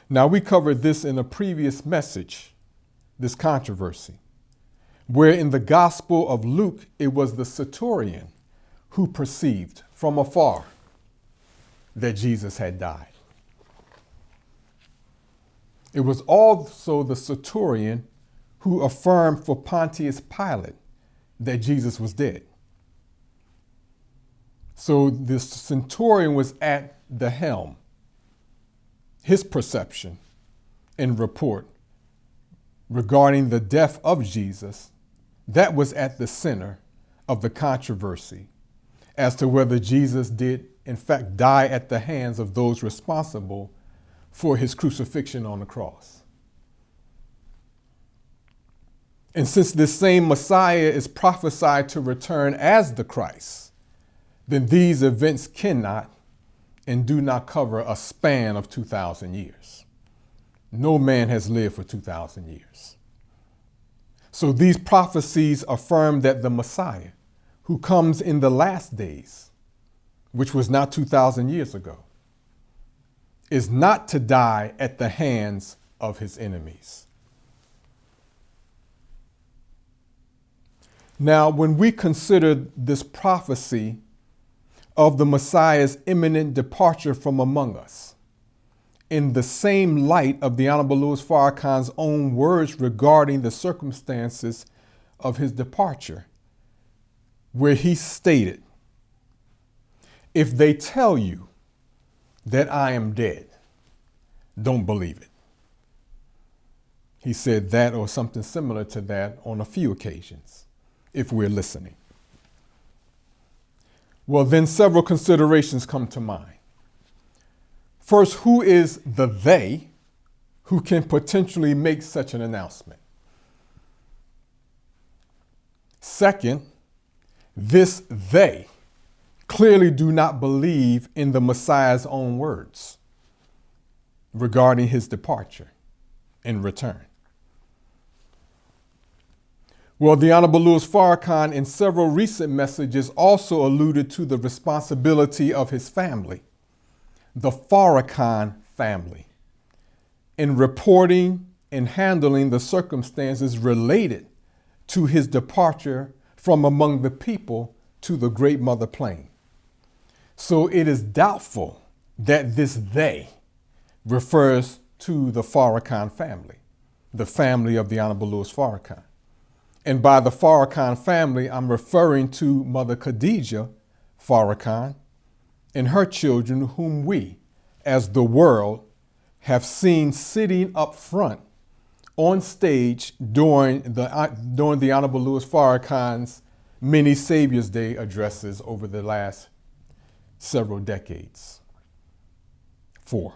Now, we covered this in a previous message, this controversy, where in the Gospel of Luke, it was the centurion who perceived from afar that Jesus had died. It was also the centurion who affirmed for Pontius Pilate that Jesus was dead. So the centurion was at the helm. His perception and report regarding the death of Jesus, that was at the center of the controversy as to whether Jesus did in fact die at the hands of those responsible for his crucifixion on the cross. And since this same Messiah is prophesied to return as the Christ, then these events cannot and do not cover a span of 2,000 years. No man has lived for 2,000 years. So these prophecies affirm that the Messiah, who comes in the last days, which was not 2,000 years ago, is not to die at the hands of his enemies. Now, when we consider this prophecy of the Messiah's imminent departure from among us, in the same light of the Honorable Louis Farrakhan's own words regarding the circumstances of his departure, where he stated, "If they tell you that I am dead, don't believe it." He said that or something similar to that on a few occasions, if we're listening. Well, then several considerations come to mind. First, who is the they who can potentially make such an announcement? Second, this they clearly do not believe in the Messiah's own words regarding his departure and return. Well, the Honorable Louis Farrakhan in several recent messages also alluded to the responsibility of his family, the Farrakhan family, in reporting and handling the circumstances related to his departure from among the people to the Great Mother Plain. So it is doubtful that this they refers to the Farrakhan family, the family of the Honorable Louis Farrakhan. And by the Farrakhan family, I'm referring to Mother Khadijah Farrakhan and her children, whom we, as the world, have seen sitting up front on stage during the Honorable Louis Farrakhan's many Savior's Day addresses over the last several decades. 4.